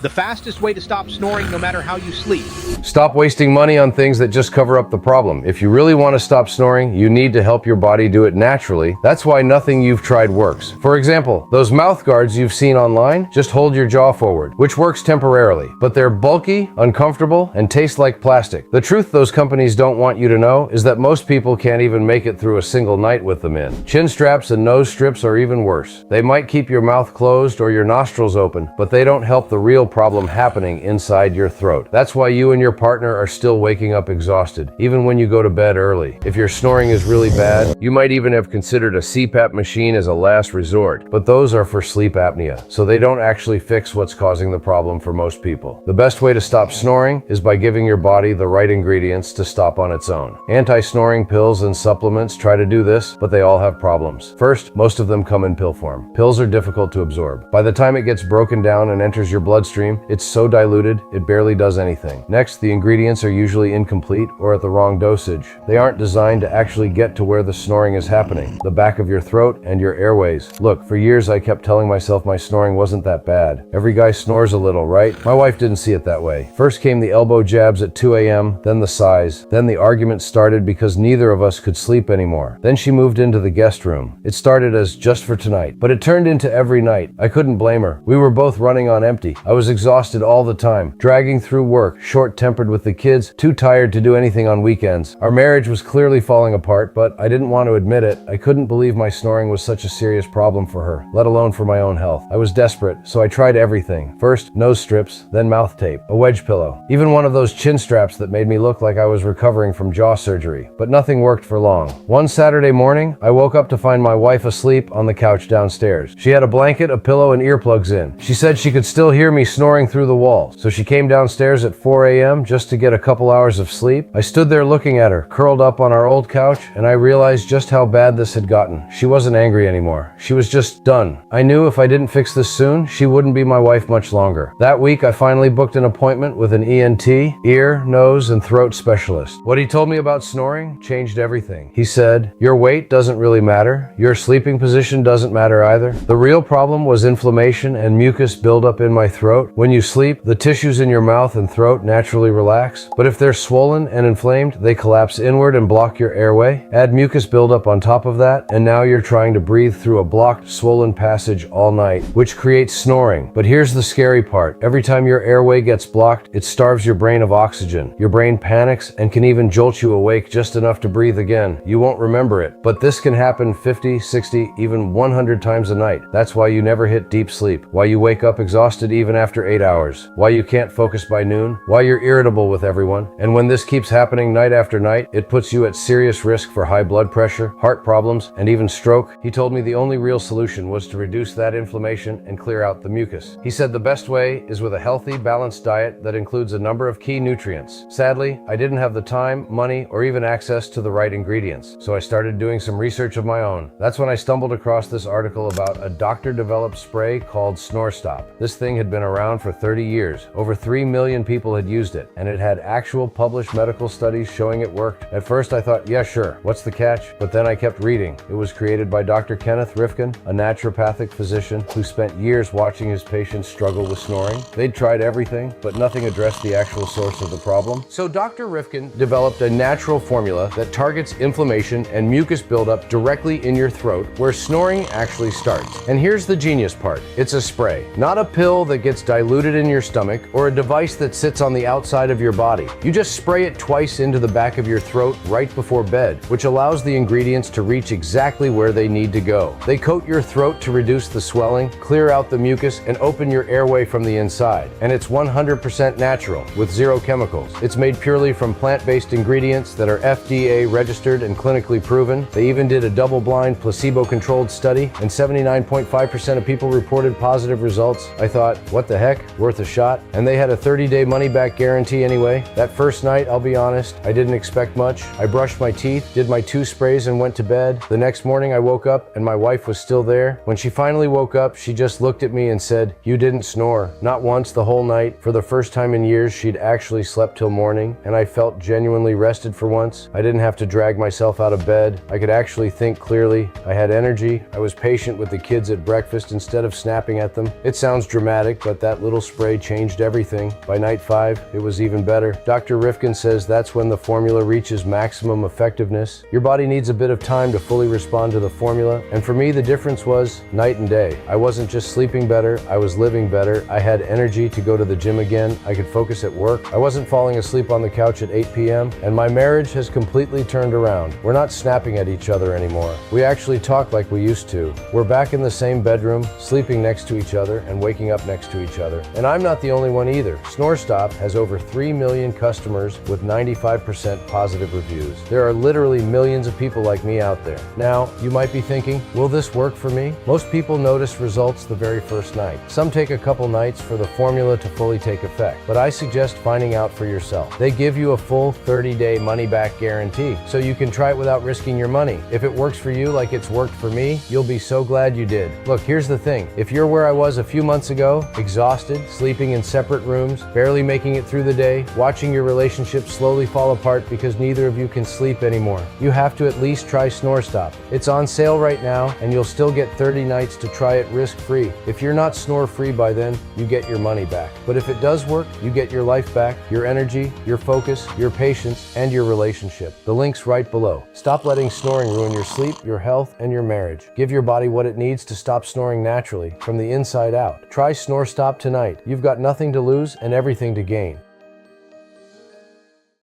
the fastest way to stop snoring no matter how you sleep. Stop wasting money on things that just cover up the problem. If you really want to stop snoring, you need to help your body do it naturally. That's why nothing you've tried works. For example, those mouth guards you've seen online, just hold your jaw forward, which works temporarily, but they're bulky, uncomfortable, and taste like plastic. The truth those companies don't want you to know is that most people can't even make it through a single night with them in. Chin straps and nose strips are even worse. They might keep your mouth closed or your nostrils open, but they don't help the real problem happening inside your throat. That's why you and your partner are still waking up exhausted, even when you go to bed early. If your snoring is really bad, you might even have considered a CPAP machine as a last resort, but those are for sleep apnea, so they don't actually fix what's causing the problem for most people. The best way to stop snoring is by giving your body the right ingredients to stop on its own. Anti-snoring pills and supplements try to do this, but they all have problems. First, most of them come in pill form. Pills are difficult to absorb. By the time it gets broken down and enters your bloodstream, it's so diluted, it barely does anything. Next, the ingredients are usually incomplete or at the wrong dosage. They aren't designed to actually get to where the snoring is happening, the back of your throat and your airways. Look, for years I kept telling myself my snoring wasn't that bad. Every guy snores a little, right? My wife didn't see it that way. First came the elbow jabs at 2 a.m., then the sighs, then the argument started because neither of us could sleep anymore. Then she moved into the guest room. It started as just for tonight, but it turned into every night. I couldn't blame her. We were both running on empty. I was exhausted all the time, dragging through work, short-tempered with the kids, too tired to do anything on weekends. Our marriage was clearly falling apart, but I didn't want to admit it. I couldn't believe my snoring was such a serious problem for her, let alone for my own health. I was desperate, so I tried everything. First, nose strips, then mouth tape, a wedge pillow, even one of those chin straps that made me look like I was recovering from jaw surgery. But nothing worked for long. One Saturday morning, I woke up to find my wife asleep on the couch downstairs. She had a blanket, a pillow, and earplugs in. She said she could still hear me snoring through the wall, so she came downstairs at 4 a.m. just to get a couple hours of sleep. I stood there looking at her, curled up on our old couch, and I realized just how bad this had gotten. She wasn't angry anymore. She was just done. I knew if I didn't fix this soon, she wouldn't be my wife much longer. That week, I finally booked an appointment with an ENT, ear, nose, and throat specialist. What he told me about snoring changed everything. He said, "Your weight doesn't really matter. Your sleeping position doesn't matter either. The real problem was inflammation and mucus buildup in my throat. When you sleep, the tissues in your mouth and throat naturally relax, but if they're swollen and inflamed, they collapse inward and block your airway. Add mucus buildup on top of that, and now you're trying to breathe through a blocked, swollen passage all night, which creates snoring. But here's the scary part. Every time your airway gets blocked, it starves your brain of oxygen. Your brain panics and can even jolt you awake just enough to breathe again. You won't remember it, but this can happen 50, 60, even 100 times a night. That's why you never hit deep sleep, why you wake up exhausted even after 8 hours, why you can't focus by noon, why you're irritable with everyone. And when this keeps happening night after night, it puts you at serious risk for high blood pressure, heart problems, and even stroke. He told me the only real solution was to reduce that inflammation and clear out the mucus. He said the best way is with a healthy, balanced diet that includes a number of key nutrients. Sadly, I didn't have the time, money, or even access to the right ingredients, so I started doing some research of my own. That's when I stumbled across this article about a doctor-developed spray called Snorestop. This thing had been around for 30 years. Over 3 million people had used it, and it had actual published medical studies showing it worked. At first I thought, yeah sure, what's the catch? But then I kept reading. It was created by Dr. Kenneth Rifkin, a naturopathic physician who spent years watching his patients struggle with snoring. They'd tried everything, but nothing addressed the actual source of the problem. So Dr. Rifkin developed a natural formula that targets inflammation and mucus buildup directly in your throat, where snoring actually starts. And here's the genius part. It's a spray, not a pill that gets diluted in your stomach or a device that sits on the outside of your body. You just spray it twice into the back of your throat right before bed, which allows the ingredients to reach exactly where they need to go. They coat your throat to reduce the swelling, clear out the mucus, and open your airway from the inside. And it's 100% natural, with zero chemicals. It's made purely from plant-based ingredients that are FDA registered and clinically proven. They even did a double-blind, placebo-controlled study, and 79.5% of people reported positive results. I thought, what the heck, worth a shot? And they had a 30-day money-back guarantee anyway. That first night, I'll be honest, I didn't expect much. I brushed my teeth, did my 2 sprays, and went to bed. The next morning, I woke up, and my wife was still there. When she finally woke up, she just looked at me and said, "You didn't snore." Not once the whole night. For the first time in years, she'd actually slept till morning, and I felt genuinely rested for once. I didn't have to drag myself out of bed. I could actually think clearly. I had energy. I was patient with the kids at breakfast instead of snapping at them. It sounds dramatic, but that that little spray changed everything. By night 5, it was even better. Dr. Rifkin says that's when the formula reaches maximum effectiveness. Your body needs a bit of time to fully respond to the formula, and for me the difference was night and day. I wasn't just sleeping better, I was living better. I had energy to go to the gym again. I could focus at work. I wasn't falling asleep on the couch at 8 p.m. And my marriage has completely turned around. We're not snapping at each other anymore. We actually talk like we used to. We're back in the same bedroom, sleeping next to each other and waking up next to each other. And I'm not the only one either. Snorestop has over 3 million customers with 95% positive reviews. There are literally millions of people like me out there. Now, you might be thinking, will this work for me? Most people notice results the very first night. Some take a couple nights for the formula to fully take effect, but I suggest finding out for yourself. They give you a full 30-day money-back guarantee, so you can try it without risking your money. If it works for you like it's worked for me, you'll be so glad you did. Look, here's the thing. If you're where I was a few months ago, exhausted, sleeping in separate rooms, barely making it through the day, watching your relationship slowly fall apart because neither of you can sleep anymore, you have to at least try Snorestop. It's on sale right now, and you'll still get 30 nights to try it risk-free. If you're not snore-free by then, you get your money back. But if it does work, you get your life back, your energy, your focus, your patience, and your relationship. The link's right below. Stop letting snoring ruin your sleep, your health, and your marriage. Give your body what it needs to stop snoring naturally, from the inside out. Try Snorestop tonight. You've got nothing to lose and everything to gain.